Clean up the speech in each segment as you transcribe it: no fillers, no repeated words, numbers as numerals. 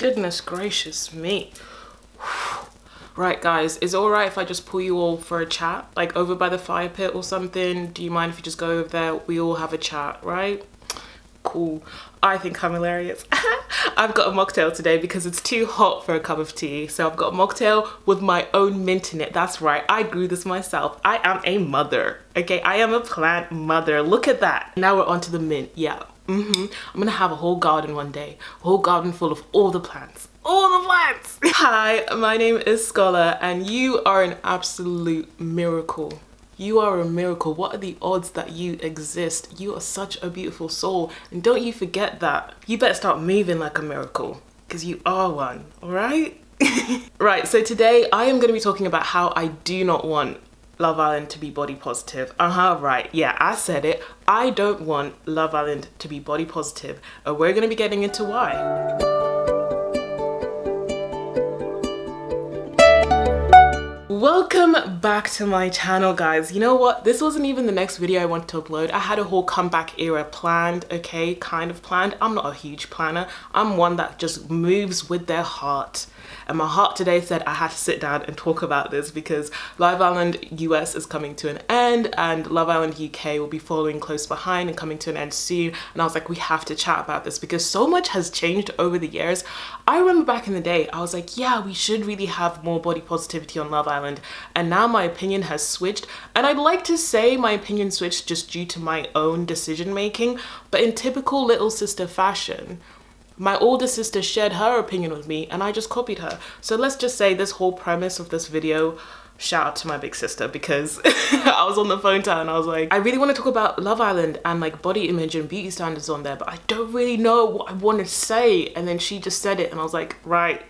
Goodness gracious me. Right guys, is it alright if I just pull you all for a chat? Like over by the fire pit or something? Do you mind if you just go over there? We all have a chat, right? Cool. I think I'm hilarious. I've got a mocktail today because it's too hot for a cup of tea. So I've got a mocktail with my own mint in it. That's right, I grew this myself. I am a mother, okay? I am a plant mother. Look at that. Now we're on to the mint, yeah. I'm gonna have a whole garden one day. A whole garden full of all the plants. All the plants! Hi, my name is Scola and you are an absolute miracle. You are a miracle. What are the odds that you exist? You are such a beautiful soul. And don't you forget that. You better start moving like a miracle because you are one, all right? Right, so today I am going to be talking about how I do not want Love Island to be body positive. Right, yeah, I said it. I don't want Love Island to be body positive. And we're going to be getting into why. Welcome back to my channel, guys. You know what? This wasn't even the next video I wanted to upload. I had a whole comeback era planned, okay? Kind of planned. I'm not a huge planner. I'm one that just moves with their heart. And my heart today said I had to sit down and talk about this because Love Island US is coming to an end and Love Island UK will be following close behind and coming to an end soon. And I was like, we have to chat about this because so much has changed over the years. I remember back in the day, I was like, yeah, we should really have more body positivity on Love Island. And now my opinion has switched. And I'd like to say my opinion switched just due to my own decision making. But in typical little sister fashion, my older sister shared her opinion with me and I just copied her. So let's just say this whole premise of this video, shout out to my big sister because I was on the phone to her and I was like, I really want to talk about Love Island and like body image and beauty standards on there, but I don't really know what I want to say. And then she just said it and I was like, right,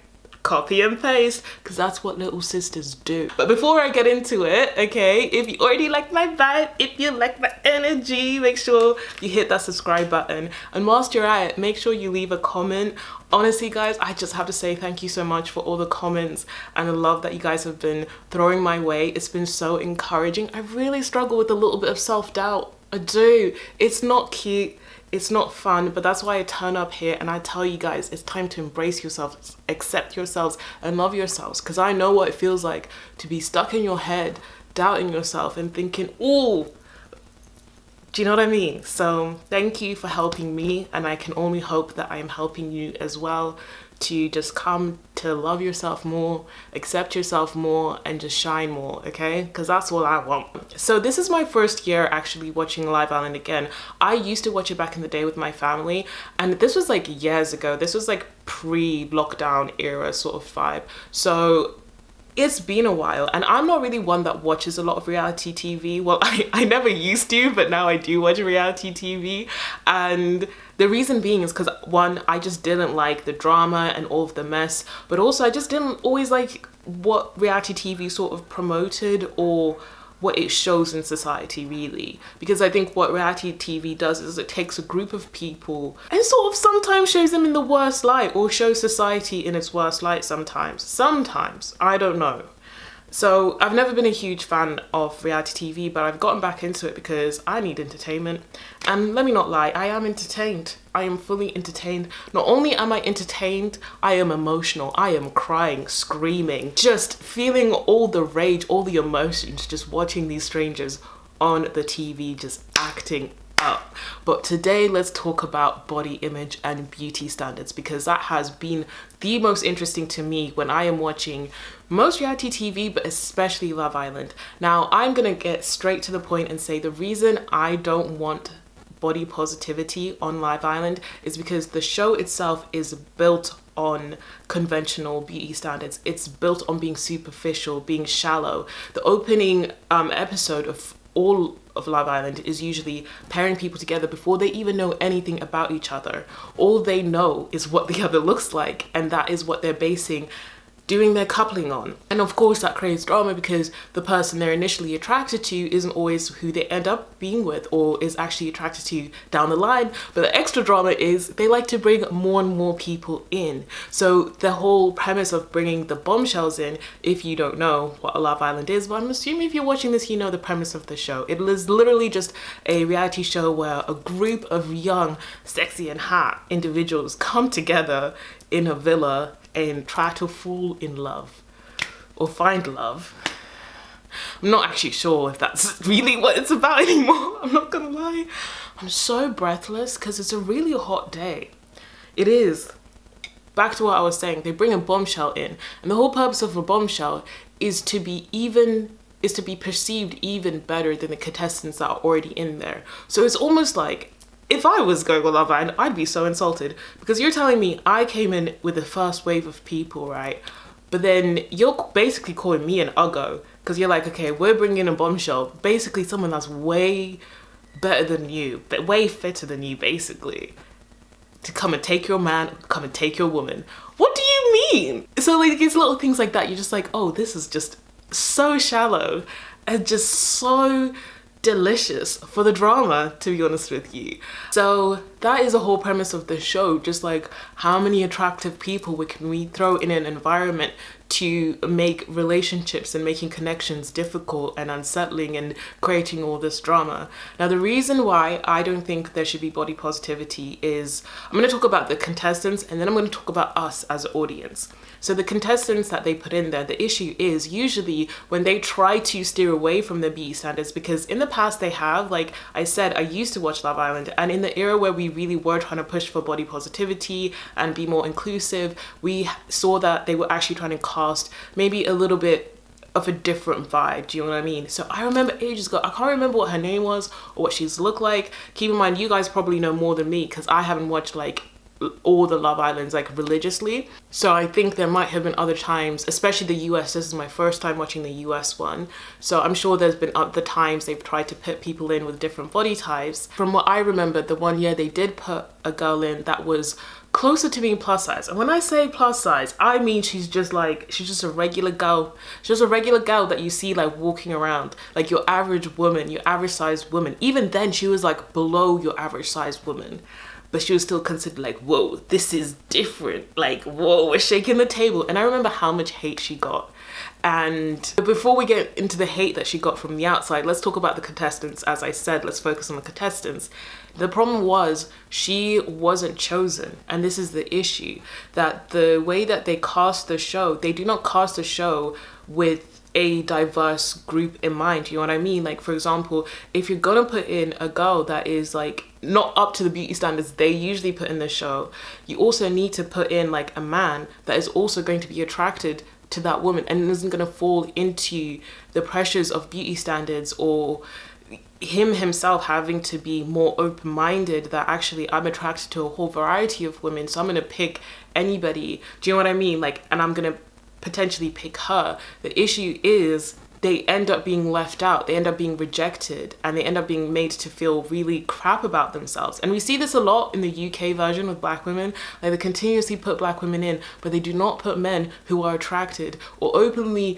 copy and paste, because that's what little sisters do. But before I get into it, okay, if you already like my vibe, if you like my energy, make sure you hit that subscribe button. And whilst you're at it, make sure you leave a comment. Honestly, guys, I just have to say thank you so much for all the comments and the love that you guys have been throwing my way. It's been so encouraging. I really struggle with a little bit of self-doubt. I do. It's not cute. It's not fun, but that's why I turn up here and I tell you guys it's time to embrace yourselves, accept yourselves and love yourselves, because I know what it feels like to be stuck in your head, doubting yourself and thinking, ooh, do you know what I mean? So thank you for helping me and I can only hope that I am helping you as well to just come to love yourself more, accept yourself more and just shine more, okay? Because that's what I want. So this is my first year actually watching Love Island again. I used to watch it back in the day with my family and this was like years ago. This was like pre-lockdown era sort of vibe. So it's been a while and I'm not really one that watches a lot of reality TV. Well, I never used to, but now I do watch reality TV. And the reason being is because one, I just didn't like the drama and all of the mess, but also I just didn't always like what reality TV sort of promoted or what it shows in society really. Because I think what reality TV does is it takes a group of people and sort of sometimes shows them in the worst light or shows society in its worst light sometimes, I don't know. So I've never been a huge fan of reality TV, but I've gotten back into it because I need entertainment. And let me not lie, I am entertained. I am fully entertained. Not only am I entertained, I am emotional. I am crying, screaming, just feeling all the rage, all the emotions, just watching these strangers on the TV, just acting up. But today let's talk about body image and beauty standards because that has been the most interesting to me when I am watching most reality TV, but especially Love Island. Now I'm gonna get straight to the point and say the reason I don't want body positivity on Love Island is because the show itself is built on conventional beauty standards. It's built on being superficial, being shallow. The opening episode of all of Love Island is usually pairing people together before they even know anything about each other. All they know is what the other looks like, and that is what they're basing doing their coupling on. And of course that creates drama because the person they're initially attracted to isn't always who they end up being with or is actually attracted to down the line. But the extra drama is they like to bring more and more people in. So the whole premise of bringing the bombshells in, if you don't know what a Love Island is, but I'm assuming if you're watching this you know the premise of the show. It is literally just a reality show where a group of young, sexy and hot individuals come together in a villa and try to fall in love or find love. I'm not actually sure if that's really what it's about anymore. I'm not gonna lie. I'm so breathless because it's a really hot day. It is. Back to what I was saying, they bring a bombshell in, and the whole purpose of a bombshell is to be perceived even better than the contestants that are already in there. So it's almost like, if I was going on Love Island, I'd be so insulted, because you're telling me I came in with the first wave of people, right? But then you're basically calling me an uggo, because you're like, okay, we're bringing in a bombshell, basically someone that's way better than you, but way fitter than you, basically, to come and take your man, come and take your woman. What do you mean? So like, it's little things like that, you're just like, oh, this is just so shallow and just so delicious for the drama, to be honest with you. So that is the whole premise of the show, just like how many attractive people can we throw in an environment to make relationships and making connections difficult and unsettling and creating all this drama. Now, the reason why I don't think there should be body positivity is, I'm going to talk about the contestants and then I'm going to talk about us as an audience. So the contestants that they put in there, the issue is usually when they try to steer away from the beauty standards, because in the past they have, like I said, I used to watch Love Island, and in the era where we really were trying to push for body positivity and be more inclusive, we saw that they were actually trying to cast maybe a little bit of a different vibe, do you know what I mean? So I remember ages ago, I can't remember what her name was or what she's looked like. Keep in mind, you guys probably know more than me because I haven't watched like all the Love Islands like religiously. So I think there might have been other times, especially the US, this is my first time watching the US one. So I'm sure there's been other times they've tried to put people in with different body types. From what I remember, the one year they did put a girl in that was closer to being plus size. And when I say plus size, I mean she's just a regular girl. She's just a regular girl that you see like walking around, like your average woman, your average sized woman. Even then she was like below your average sized woman. But she was still considered like, whoa, this is different. Like, whoa, we're shaking the table. And I remember how much hate she got. And before we get into the hate that she got from the outside, let's talk about the contestants. As I said, let's focus on the contestants. The problem was she wasn't chosen. And this is the issue, that the way that they cast the show, they do not cast the show with a diverse group in mind. You know what I mean? Like, for example, if you're gonna put in a girl that is like not up to the beauty standards they usually put in the show, you also need to put in like a man that is also going to be attracted to that woman and isn't going to fall into the pressures of beauty standards, or himself having to be more open-minded, that actually I'm attracted to a whole variety of women, so I'm going to pick anybody. Do you know what I mean? Like, and I'm going to potentially pick her. The issue is they end up being left out, they end up being rejected, and they end up being made to feel really crap about themselves. And we see this a lot in the UK version with black women. Like, they continuously put black women in, but they do not put men who are attracted or openly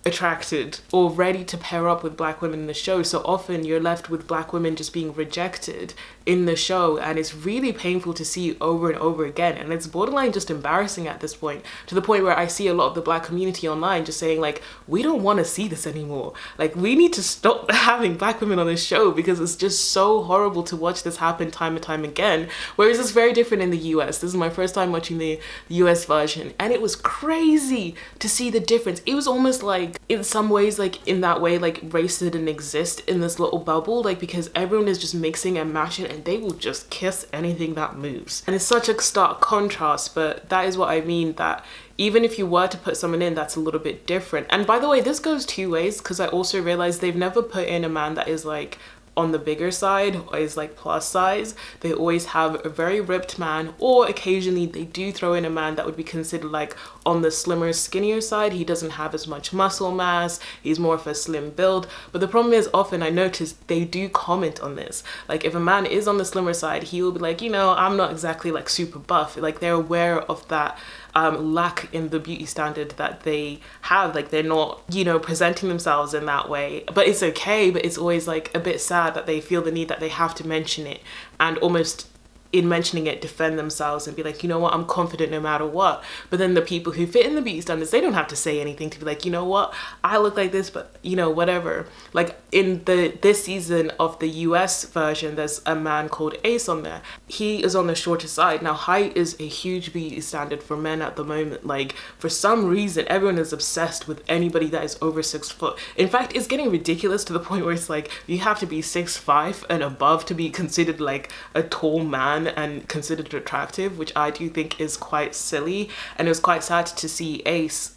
attracted or ready to pair up with black women in the show. So often you're left with black women just being rejected in the show, and it's really painful to see over and over again, and it's borderline just embarrassing at this point, to the point where I see a lot of the black community online just saying like, we don't want to see this anymore. Like, we need to stop having black women on this show because it's just so horrible to watch this happen time and time again. Whereas it's very different in the US. This is my first time watching the US version, and it was crazy to see the difference. It was almost like, in some ways, like in that way, like race didn't exist in this little bubble, like because everyone is just mixing and matching and they will just kiss anything that moves. And it's such a stark contrast, but that is what I mean, that even if you were to put someone in that's a little bit different. And by the way, this goes two ways, because I also realized they've never put in a man that is like on the bigger side or is like plus size. They always have a very ripped man, or occasionally they do throw in a man that would be considered like on the slimmer, skinnier side. He doesn't have as much muscle mass, he's more of a slim build. But the problem is, often I notice they do comment on this. Like, if a man is on the slimmer side, he will be like, you know, I'm not exactly like super buff. Like, they're aware of that lack in the beauty standard that they have. Like, they're not, you know, presenting themselves in that way, but it's okay. But it's always like a bit sad that they feel the need that they have to mention it and almost in mentioning it, defend themselves and be like, you know what, I'm confident no matter what. But then the people who fit in the beauty standards, they don't have to say anything to be like, you know what, I look like this, but you know, whatever. Like in this season of the US version, there's a man called Ace on there. He is on the shorter side. Now, height is a huge beauty standard for men at the moment. Like for some reason, everyone is obsessed with anybody that is over 6 foot. In fact, it's getting ridiculous to the point where it's like you have to be 6'5" and above to be considered like a tall man and considered attractive, which I do think is quite silly. And it was quite sad to see Ace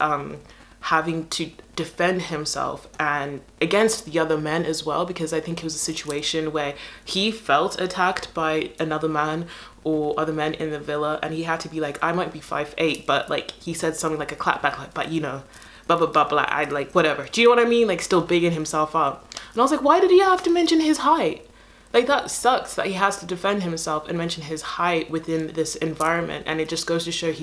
having to defend himself and against the other men as well, because I think it was a situation where he felt attacked by another man or other men in the villa, and he had to be like, I might be 5'8", but like he said something like a clapback, like, but you know, blah blah blah blah, I'd like whatever. Do you know what I mean? Like still bigging himself up. And I was like, why did he have to mention his height? Like that sucks that he has to defend himself and mention his height within this environment. And it just goes to show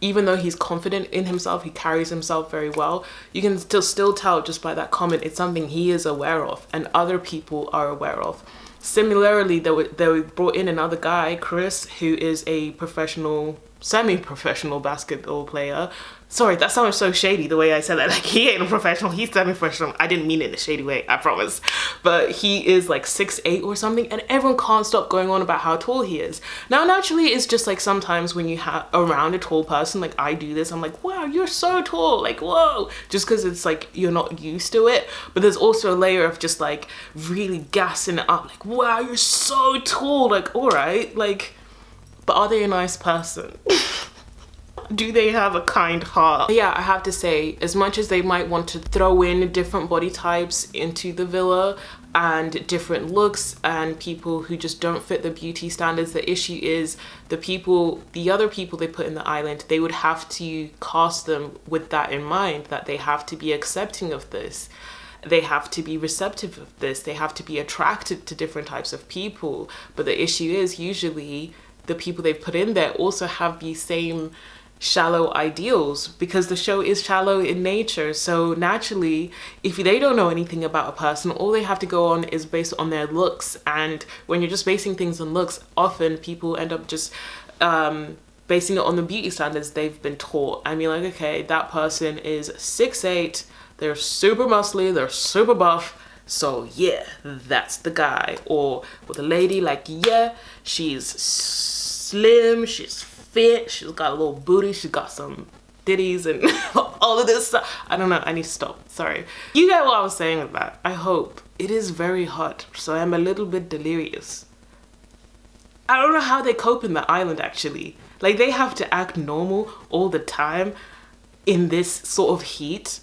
even though he's confident in himself, he carries himself very well. You can still tell just by that comment, it's something he is aware of and other people are aware of. Similarly, they brought in another guy, Chris, who is a semi-professional basketball player. Sorry, that sounds so shady the way I said that. Like, he ain't a professional, he's semi-professional. I didn't mean it in a shady way, I promise. But he is like 6'8" or something, and everyone can't stop going on about how tall he is. Now, naturally, it's just like sometimes when you have around a tall person, like I do this, I'm like, wow, you're so tall, like, whoa. Just because it's like, you're not used to it. But there's also a layer of just like really gassing it up, like, wow, you're so tall, like, all right, like, but are they a nice person? Do they have a kind heart? But yeah, I have to say, as much as they might want to throw in different body types into the villa and different looks and people who just don't fit the beauty standards, the issue is the other people they put in the island, they would have to cast them with that in mind, that they have to be accepting of this. They have to be receptive of this. They have to be attracted to different types of people. But the issue is usually the people they've put in there also have the same shallow ideals, because the show is shallow in nature. So naturally, if they don't know anything about a person, all they have to go on is based on their looks. And when you're just basing things on looks, often people end up just basing it on the beauty standards they've been taught. I mean, like, okay, that person is 6'8", they're super muscly, they're super buff, so yeah, that's the guy. Or with a lady, like, yeah, she's slim, she's fit, she's got a little booty, she's got some titties and all of this stuff. I don't know, I need to stop, sorry. You get what I was saying with that, I hope. It is very hot, so I'm a little bit delirious. I don't know how they cope in the island, actually. Like, they have to act normal all the time in this sort of heat.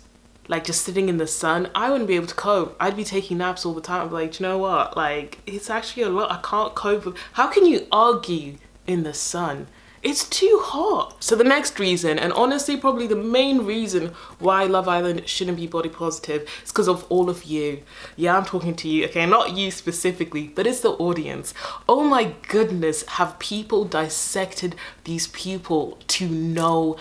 Like, just sitting in the sun. I wouldn't be able to cope. I'd be taking naps all the time. I'd be like, you know what? Like, it's actually a lot. I can't cope with. How can you argue in the sun? It's too hot. So the next reason, and honestly probably the main reason why Love Island shouldn't be body positive, is because of all of you. Yeah, I'm talking to you, okay, not you specifically, but it's the audience. Oh my goodness, have people dissected these people to no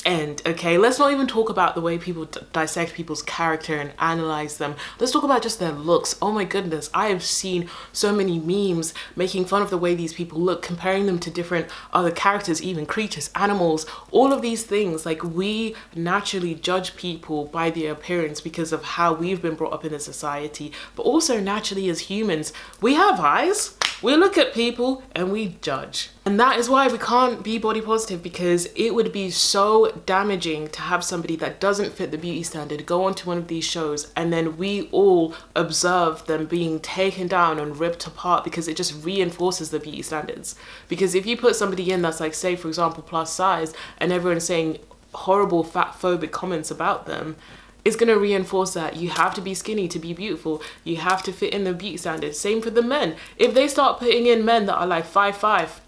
end, okay? Let's not even talk about the way people dissect people's character and analyze them. Let's talk about just their looks. Oh my goodness, I have seen so many memes making fun of the way these people look, comparing them to different other characters, even creatures, animals, all of these things. Like, we naturally judge people by their appearance because of how we've been brought up in a society, but also naturally as humans, we have eyes. We look at people and we judge. And that is why we can't be body positive, because it would be so damaging to have somebody that doesn't fit the beauty standard go onto one of these shows and then we all observe them being taken down and ripped apart, because it just reinforces the beauty standards. Because if you put somebody in that's like, say for example, plus size, and everyone's saying horrible fat phobic comments about them, it's going to reinforce that you have to be skinny to be beautiful. You have to fit in the beauty standards. Same for the men. If they start putting in men that are like 5'5",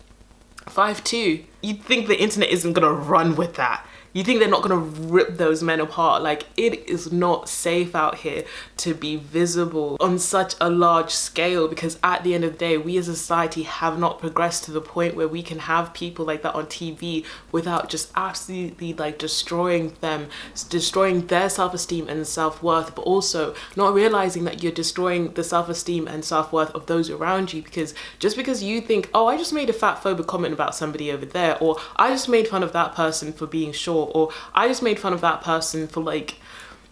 5'2", you think the internet isn't gonna run with that. You think they're not gonna rip those men apart. Like, it is not safe out here to be visible on such a large scale, because at the end of the day, we as a society have not progressed to the point where we can have people like that on TV without just absolutely like destroying them, destroying their self-esteem and self-worth, but also not realizing that you're destroying the self-esteem and self-worth of those around you. Because just because you think, oh, I just made a fat phobic comment about somebody over there, or I just made fun of that person for being short, or I just made fun of that person for like,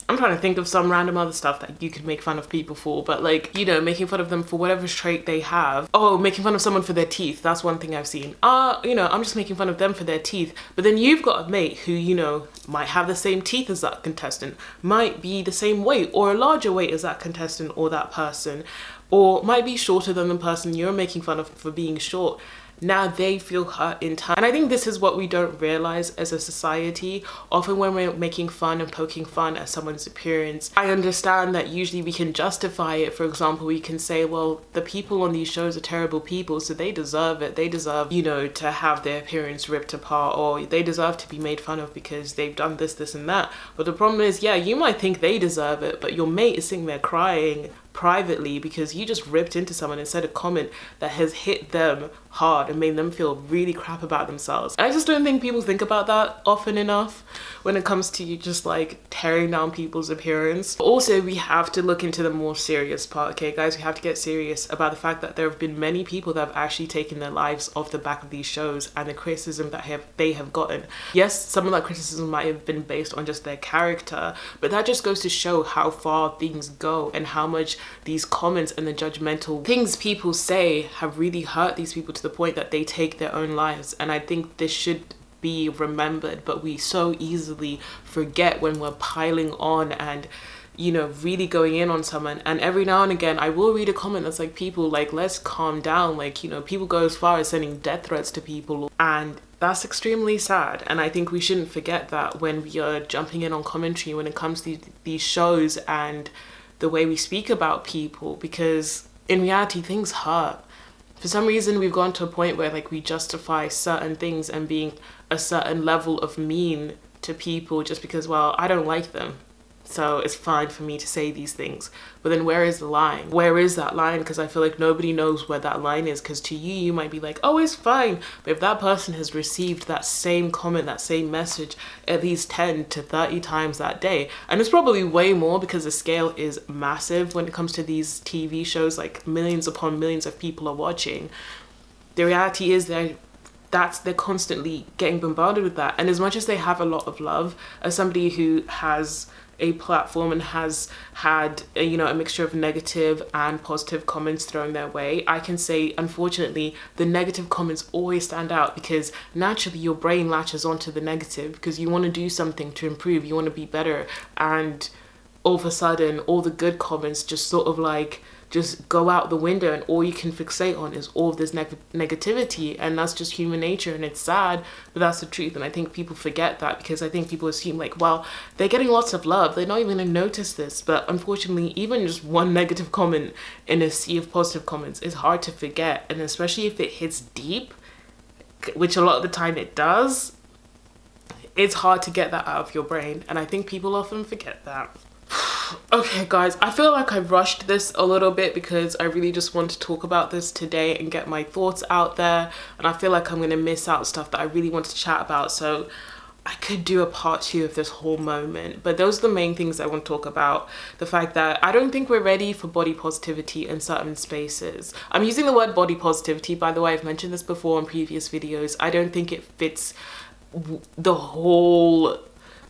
I'm trying to think of some random other stuff that you could make fun of people for, but like, you know, making fun of them for whatever trait they have. Oh, making fun of someone for their teeth. That's one thing I've seen. You know, I'm just making fun of them for their teeth. But then you've got a mate who, you know, might have the same teeth as that contestant, might be the same weight or a larger weight as that contestant or that person, or might be shorter than the person you're making fun of for being short. Now they feel hurt in turn. And I think this is what we don't realize as a society. Often when we're making fun and poking fun at someone's appearance, I understand that usually we can justify it. For example, we can say, well, the people on these shows are terrible people, so they deserve it. They deserve, you know, to have their appearance ripped apart, or they deserve to be made fun of because they've done this, this and that. But the problem is, yeah, you might think they deserve it, but your mate is sitting there crying privately because you just ripped into someone and said a comment that has hit them hard and made them feel really crap about themselves. And I just don't think people think about that often enough when it comes to you just like tearing down people's appearance. Also, we have to look into the more serious part, okay guys? We have to get serious about the fact that there have been many people that have actually taken their lives off the back of these shows and the criticism that they have gotten. Yes, some of that criticism might have been based on just their character, but that just goes to show how far things go and how much these comments and the judgmental things people say have really hurt these people to the point that they take their own lives. And I think this should be remembered, but we so easily forget when we're piling on and, you know, really going in on someone. And every now and again I will read a comment that's like, people, like, let's calm down. Like, you know, people go as far as sending death threats to people, and that's extremely sad. And I think we shouldn't forget that when we are jumping in on commentary when it comes to these shows and the way we speak about people, because in reality things hurt. For some reason we've gone to a point where like we justify certain things and being a certain level of mean to people just because, well, I don't like them, so it's fine for me to say these things. But then where is the line? Where is that line? Because I feel like nobody knows where that line is, because to you, you might be like, oh, it's fine. But if that person has received that same comment, that same message at least 10 to 30 times that day, and it's probably way more because the scale is massive when it comes to these TV shows, like millions upon millions of people are watching. The reality is they're constantly getting bombarded with that. And as much as they have a lot of love, as somebody who has a platform and has had a mixture of negative and positive comments thrown their way, I can say unfortunately the negative comments always stand out, because naturally your brain latches onto the negative because you want to do something to improve, you want to be better, and all of a sudden all the good comments just sort of like just go out the window, and all you can fixate on is all of this negativity. And that's just human nature, and it's sad, but that's the truth. And I think people forget that, because I think people assume like, well, they're getting lots of love, they're not even gonna notice this. But unfortunately, even just one negative comment in a sea of positive comments is hard to forget, and especially if it hits deep, which a lot of the time it does, it's hard to get that out of your brain. And I think people often forget that. Okay guys, I feel like I've rushed this a little bit because I really just want to talk about this today and get my thoughts out there, and I feel like I'm gonna miss out stuff that I really want to chat about, so I could do a part 2 of this whole moment. But those are the main things I want to talk about. The fact that I don't think we're ready for body positivity in certain spaces. I'm using the word body positivity, by the way, I've mentioned this before in previous videos. I don't think it fits the whole,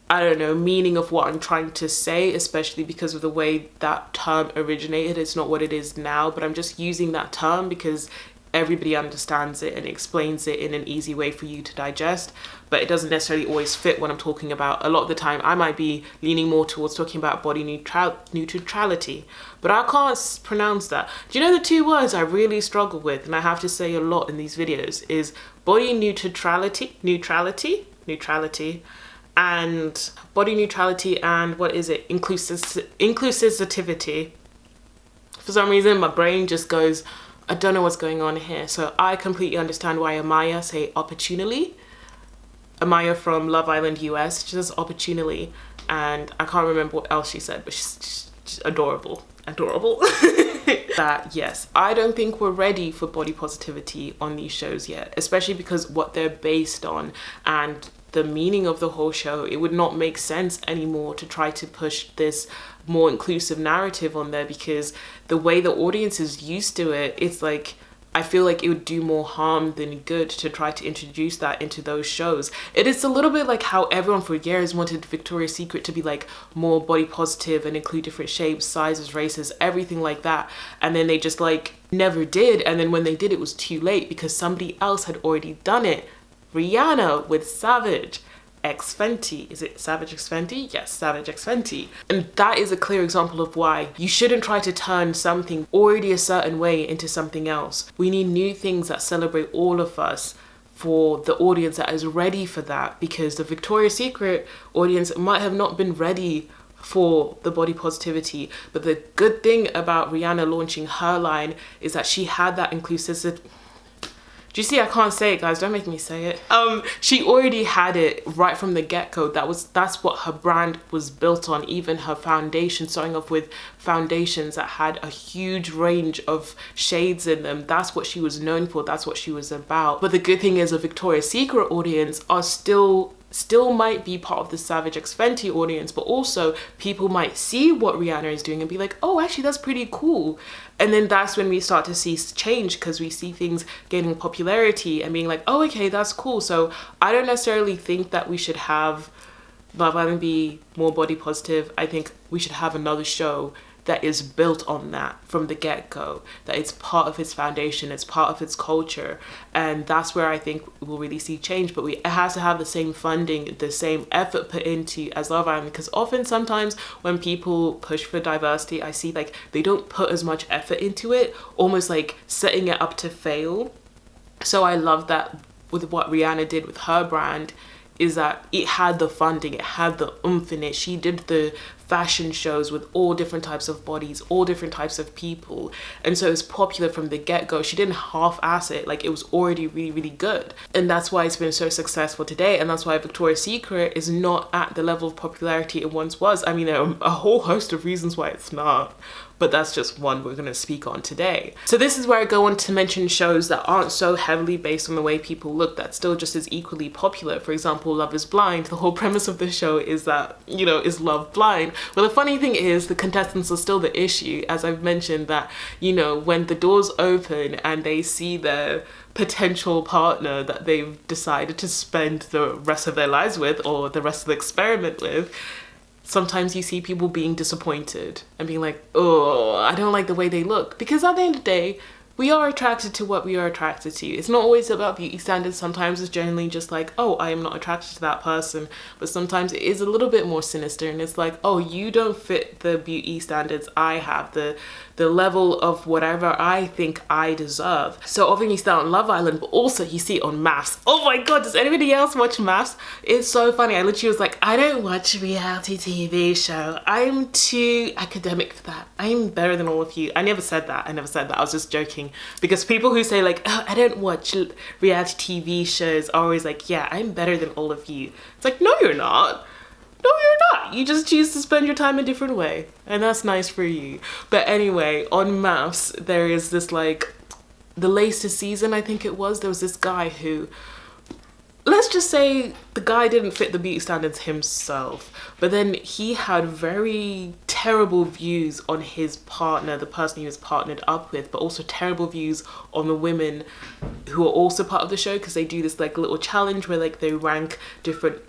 I don't know, meaning of what I'm trying to say, especially because of the way that term originated. It's not what it is now, but I'm just using that term because everybody understands it and explains it in an easy way for you to digest, but it doesn't necessarily always fit what I'm talking about. A lot of the time I might be leaning more towards talking about body neutrality, but I can't pronounce that. Do you know the 2 words I really struggle with, and I have to say a lot in these videos, is body neutrality, and body neutrality, and what is it, inclusivity. For some reason my brain just goes, I don't know what's going on here. So I completely understand why Amaya say opportunely, Amaya from Love Island US. She says opportunely, and I can't remember what else she said, but she's adorable. That yes, I don't think we're ready for body positivity on these shows yet, especially because what they're based on and the meaning of the whole show. It would not make sense anymore to try to push this more inclusive narrative on there, because the way the audience is used to it, it's like, I feel like it would do more harm than good to try to introduce that into those shows. It is a little bit like how everyone for years wanted Victoria's Secret to be like more body positive and include different shapes, sizes, races, everything like that. And then they just like never did. And then when they did, it was too late because somebody else had already done it. Rihanna with Savage X Fenty. Is it Savage X Fenty? Yes, Savage X Fenty. And that is a clear example of why you shouldn't try to turn something already a certain way into something else. We need new things that celebrate all of us for the audience that is ready for that, because the Victoria's Secret audience might have not been ready for the body positivity. But the good thing about Rihanna launching her line is that she had that inclusivity. Do you see? I can't say it, guys. Don't make me say it. She already had it right from the get-go. That's what her brand was built on. Even her foundation, starting off with foundations that had a huge range of shades in them. That's what she was known for. That's what she was about. But the good thing is, a Victoria's Secret audience are still might be part of the Savage X Fenty audience, but also people might see what Rihanna is doing and be like, oh, actually that's pretty cool. And then that's when we start to see change, because we see things gaining popularity and being like, oh, okay, that's cool. So I don't necessarily think that we should have Love Island be more body positive. I think we should have another show that is built on that from the get-go, that it's part of its foundation, it's part of its culture. And that's where I think we'll really see change. But it has to have the same funding, the same effort put into as Love Island, because often sometimes when people push for diversity, I see like they don't put as much effort into it, almost like setting it up to fail. So I love that with what Rihanna did with her brand, is that it had the funding, it had the oomph in it. She did the fashion shows with all different types of bodies, all different types of people. And so it was popular from the get-go. She didn't half-ass it, like it was already really, really good. And that's why it's been so successful today. And that's why Victoria's Secret is not at the level of popularity it once was. I mean, there are a whole host of reasons why it's not, but that's just one we're going to speak on today. So this is where I go on to mention shows that aren't so heavily based on the way people look, that's still just as equally popular. For example, Love is Blind. The whole premise of the show is that, you know, is love blind? Well, the funny thing is the contestants are still the issue, as I've mentioned, that, you know, when the doors open and they see their potential partner that they've decided to spend the rest of their lives with, or the rest of the experiment with, sometimes you see people being disappointed and being like, oh, I don't like the way they look. Because at the end of the day, we are attracted to what we are attracted to. It's not always about beauty standards. Sometimes it's generally just like, oh, I am not attracted to that person. But sometimes it is a little bit more sinister, and it's like, oh, you don't fit the beauty standards I have, the level of whatever I think I deserve. So often you see that on Love Island, but also you see it on Maths. Oh my God, does anybody else watch Maths? It's so funny. I literally was like, I don't watch a reality TV show. I'm too academic for that. I'm better than all of you. I never said that. I was just joking. Because people who say like, oh, I don't watch reality TV shows are always like, yeah, I'm better than all of you. It's like, no, you're not. No, you're not. You just choose to spend your time a different way. And that's nice for you. But anyway, on Maths, there is this like, the latest season, I think it was, there was this guy who, let's just say the guy didn't fit the beauty standards himself, but then he had very terrible views on his partner, the person he was partnered up with, but also terrible views on the women who are also part of the show, because they do this like little challenge where like they rank different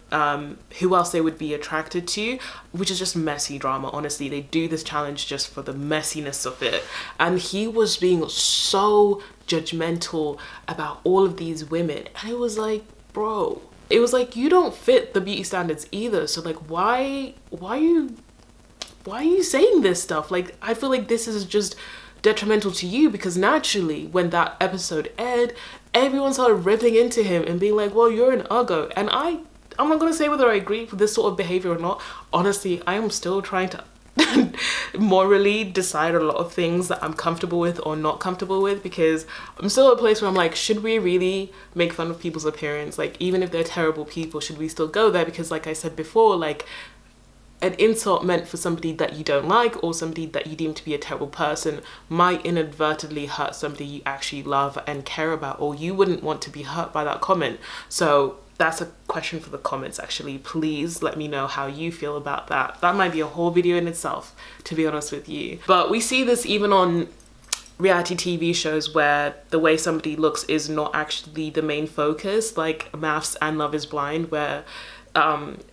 who else they would be attracted to, which is just messy drama. Honestly, they do this challenge just for the messiness of it. And he was being so judgmental about all of these women, and it was like, bro, it was like, you don't fit the beauty standards either. So like, why are you saying this stuff? Like, I feel like this is just detrimental to you, because naturally when that episode aired, everyone started ripping into him and being like, well, you're an uggo. And I'm not gonna say whether I agree with this sort of behavior or not. Honestly, I am still trying to morally decide a lot of things that I'm comfortable with or not comfortable with, because I'm still at a place where I'm like, should we really make fun of people's appearance? Like, even if they're terrible people, should we still go there? Because like I said before, like, an insult meant for somebody that you don't like or somebody that you deem to be a terrible person might inadvertently hurt somebody you actually love and care about, or you wouldn't want to be hurt by that comment. So that's a question for the comments, actually. Please let me know how you feel about that. That might be a whole video in itself, to be honest with you. But we see this even on reality TV shows where the way somebody looks is not actually the main focus, like Maths and Love is Blind, where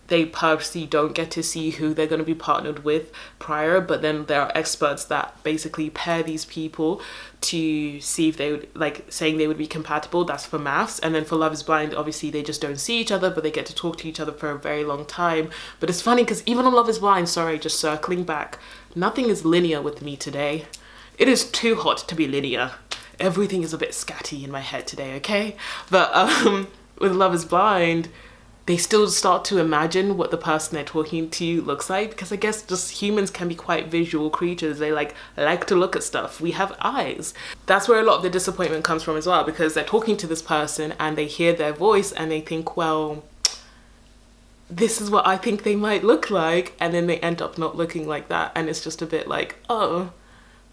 they purposely don't get to see who they're going to be partnered with prior, but then there are experts that basically pair these people to see if they would, like, saying they would be compatible. That's for Maths. And then for Love is Blind, obviously they just don't see each other, but they get to talk to each other for a very long time. But it's funny because even on Love is Blind, sorry, just circling back, nothing is linear with me today. It is too hot to be linear. Everything is a bit scatty in my head today, okay? But with Love is Blind, they still start to imagine what the person they're talking to looks like, because I guess just humans can be quite visual creatures. They like to look at stuff. We have eyes. That's where a lot of the disappointment comes from as well, because they're talking to this person and they hear their voice and they think, well, this is what I think they might look like, and then they end up not looking like that, and it's just a bit like, oh,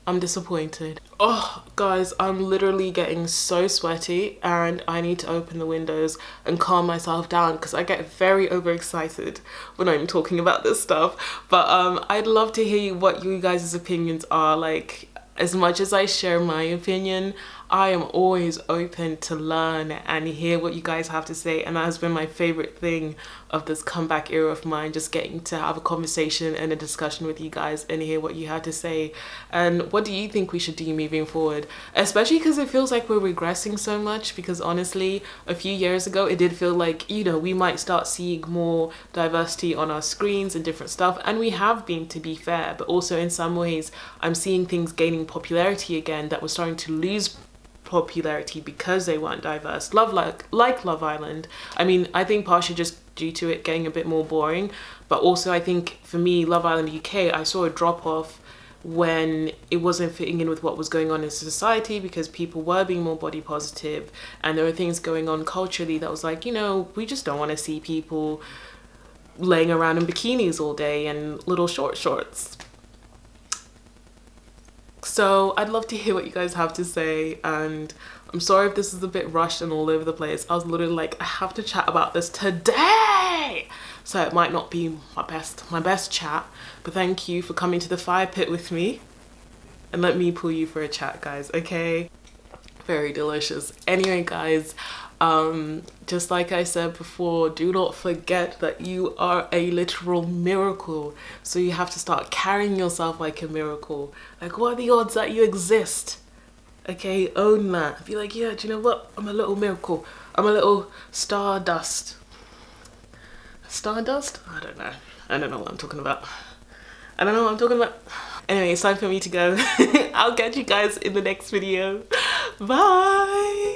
I'm disappointed. Oh guys, I'm literally getting so sweaty and I need to open the windows and calm myself down because I get very overexcited when I'm talking about this stuff. But I'd love to hear what you guys' opinions are. Like, as much as I share my opinion, I am always open to learn and hear what you guys have to say, and that has been my favorite thing of this comeback era of mine, just getting to have a conversation and a discussion with you guys and hear what you had to say. And what do you think we should do moving forward? Especially because it feels like we're regressing so much, because honestly, a few years ago it did feel like, you know, we might start seeing more diversity on our screens and different stuff, and we have been, to be fair, but also in some ways I'm seeing things gaining popularity again that were starting to lose popularity because they weren't diverse. Like Love Island. I mean, I think partially just due to it getting a bit more boring, but also I think for me, Love Island UK, I saw a drop off when it wasn't fitting in with what was going on in society, because people were being more body positive and there were things going on culturally that was like, you know, we just don't want to see people laying around in bikinis all day and little shorts. So I'd love to hear what you guys have to say, and I'm sorry if this is a bit rushed and all over the place. I was literally like, I have to chat about this today, so it might not be my best chat, but thank you for coming to the fire pit with me, and let me pull you for a chat, guys, okay? Very delicious. Anyway, guys, just like I said before, do not forget that you are a literal miracle. So you have to start carrying yourself like a miracle. Like, what are the odds that you exist? Okay, own that. Be like, yeah, do you know what? I'm a little miracle. I'm a little stardust. Stardust? I don't know. I don't know what I'm talking about. I don't know what I'm talking about. Anyway, it's time for me to go. I'll catch you guys in the next video. Bye.